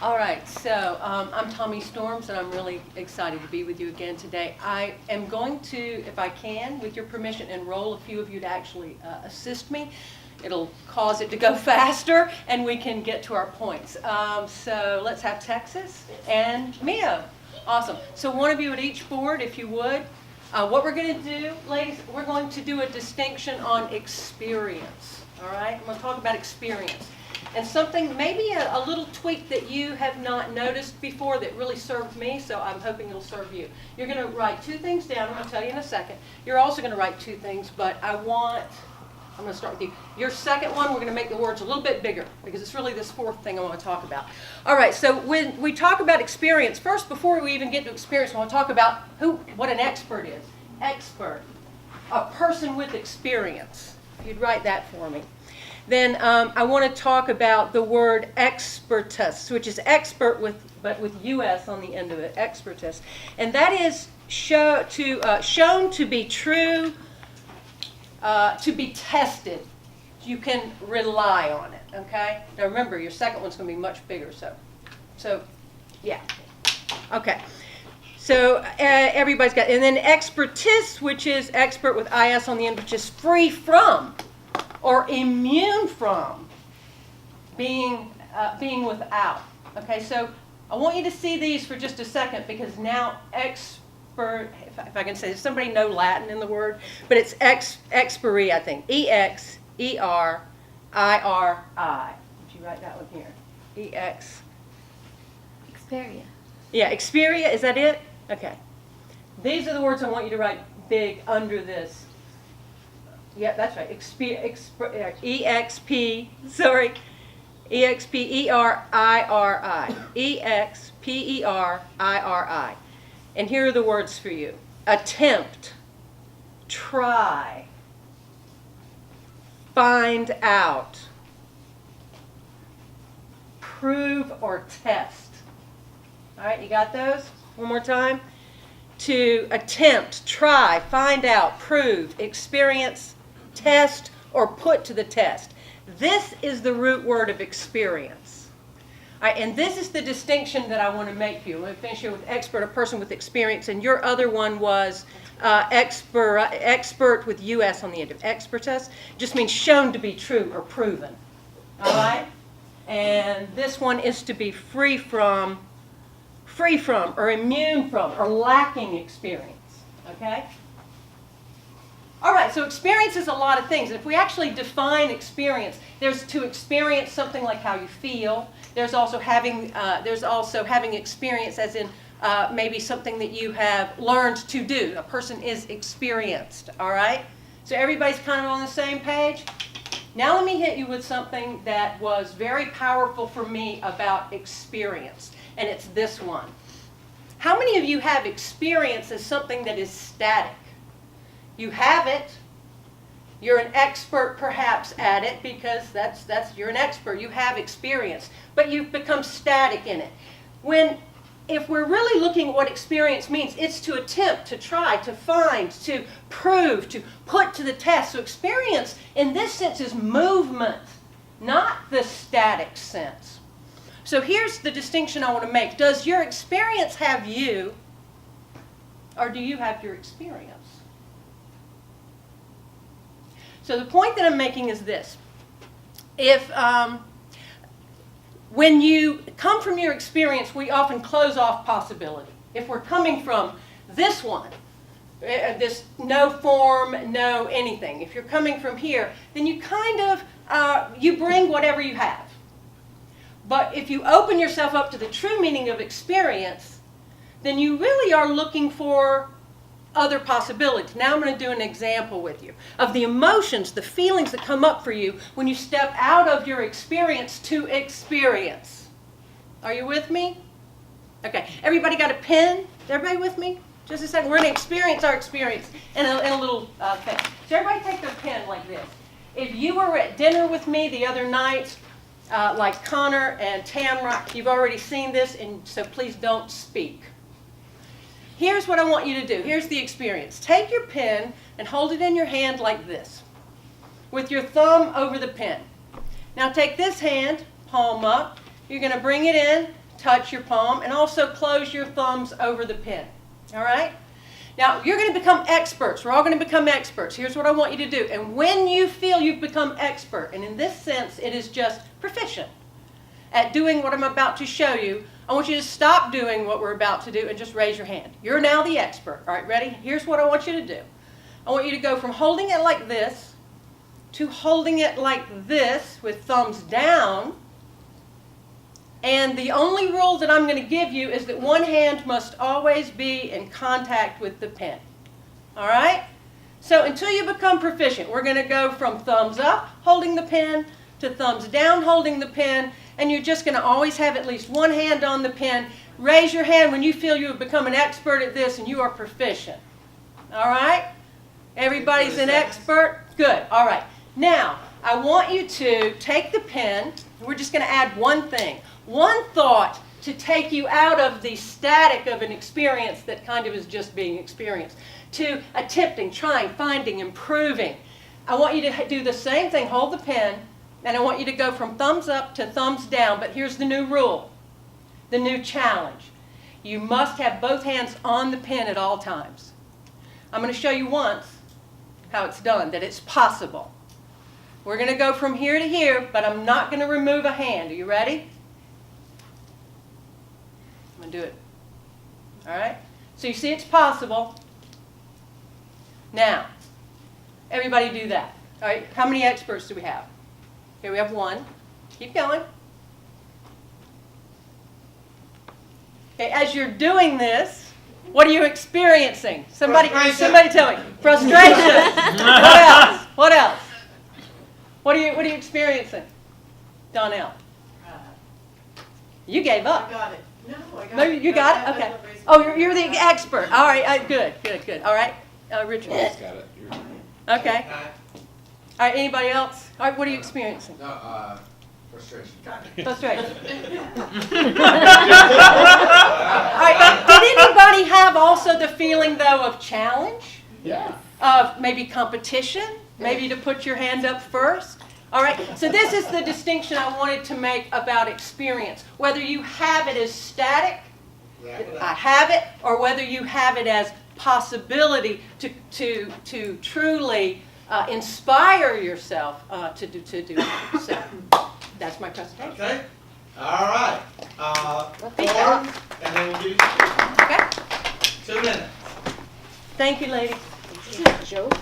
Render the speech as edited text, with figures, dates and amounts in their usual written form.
All right, so I'm Tommie Storms, and I'm really excited to be with you again today. I am going to, if I can, with your permission, enroll a few of you to actually assist me. It'll cause it to go faster, and we can get to our points. So let's have Texas and Mia. Awesome. So one of you at each board, if you would. What we're going to do, ladies, we're going to do a distinction on experience. All right? I'm going to talk about experience. And something, maybe a little tweak that you have not noticed before that really served me, so I'm hoping it'll serve you. You're going to write two things down. I'm going to tell you in a second. You're also going to write two things, but I'm going to start with you. Your second one, we're going to make the words a little bit bigger because it's really this fourth thing I want to talk about. All right, so when we talk about experience, first, before we even get to experience, I want to talk about what an expert is. Expert, a person with experience. If you'd write that for me. Then I want to talk about the word expertus, which is expert but with US on the end of it, expertus. And that is shown to be true, to be tested. You can rely on it, okay? Now remember, your second one's going to be much bigger, so yeah. Okay. So everybody's got, and then expertise, which is expert with IS on the end, which is free from or immune from being without. Okay, so I want you to see these for just a second because now expert, if I can say, does somebody know Latin in the word? But it's experi, I think. E-X-E-R-I-R-I. Did you write that one here? E-X. Xperia. Yeah, Xperia, is that it? Okay. These are the words I want you to write big under this. Yeah, that's right. E-X-P, sorry. E-X-P-E-R-I-R-I. E-X-P-E-R-I-R-I. And here are the words for you. Attempt, try, find out, prove or test. All right, you got those? One more time. To attempt, try, find out, prove, experience, test, or put to the test. This is the root word of experience. All right, and this is the distinction that I want to make for you. I'm going to finish here with expert, a person with experience, and your other one was expert with US on the end of expertus. Just means shown to be true or proven. All right? And this one is to be free from or immune from or lacking experience. Okay? All right, so experience is a lot of things. If we actually define experience, there's to experience something like how you feel. There's also having experience as in maybe something that you have learned to do. A person is experienced, all right? So everybody's kind of on the same page? Now let me hit you with something that was very powerful for me about experience, and it's this one. How many of you have experience as something that is static? You have it. You're an expert perhaps at it because you're an expert. You have experience, but you've become static in it. If we're really looking at what experience means, it's to attempt, to try, to find, to prove, to put to the test. So experience in this sense is movement, not the static sense. So here's the distinction I want to make. Does your experience have you, or do you have your experience? So the point that I'm making is this. When you come from your experience, we often close off possibility. If we're coming from this one, this no form, no anything, if you're coming from here, then you kind of, you bring whatever you have. But if you open yourself up to the true meaning of experience, then you really are looking for other possibilities. Now I'm going to do an example with you of the emotions, the feelings that come up for you when you step out of your experience to experience. Are you with me? Okay. Everybody got a pen? Is everybody with me? Just a second. We're going to experience our experience in a little thing. So everybody take their pen like this. If you were at dinner with me the other night, like Connor and Tamra, you've already seen this, and so please don't speak. Here's what I want you to do. Here's the experience. Take your pen and hold it in your hand like this, with your thumb over the pen. Now take this hand, palm up. You're going to bring it in touch your palm, and also close your thumbs over the pen. All right? Now, you're going to become experts. We're all going to become experts. Here's what I want you to do. And when you feel you've become expert, and in this sense, it is just proficient at doing what I'm about to show you, I want you to stop doing what we're about to do and just raise your hand. You're now the expert. All right, ready? Here's what I want you to do. I want you to go from holding it like this to holding it like this with thumbs down. And the only rule that I'm going to give you is that one hand must always be in contact with the pen. All right? So until you become proficient, we're going to go from thumbs up, holding the pen, to thumbs down, holding the pen, and you're just going to always have at least one hand on the pen. Raise your hand when you feel you have become an expert at this and you are proficient. All right? Everybody's an expert? Good. All right. Now, I want you to take the pen. We're just going to add one thing. One thought to take you out of the static of an experience that kind of is just being experienced, to attempting, trying, finding, improving. I want you to do the same thing. Hold the pen, and I want you to go from thumbs up to thumbs down. But here's the new rule, the new challenge. You must have both hands on the pen at all times. I'm going to show you once how it's done, that it's possible. We're going to go from here to here, but I'm not going to remove a hand. Are you ready? I'm going to do it. All right? So you see it's possible. Now, everybody do that. All right? How many experts do we have? Here we have one. Keep going. Okay, as you're doing this, what are you experiencing? Somebody tell me. Frustration. What else? What else? What are you experiencing? Donnell. You gave up. I got it. No, I got No, it. you got it? Okay. Oh, you're the expert. All right. Good. All right. Richard. Got it. Okay. All right. Anybody else? All right. What are you experiencing? No, frustration. Frustration. All right. Did anybody have also the feeling, though, of challenge? Yeah. Of maybe competition? Maybe to put your hand up first? All right, so this is the distinction I wanted to make about experience. Whether you have it as static, I have it, or whether you have it as possibility to truly inspire yourself to do it. So that's my presentation. Okay. All right. Form, and then we'll do Okay. 2 minutes. Thank you, ladies. This is a joke.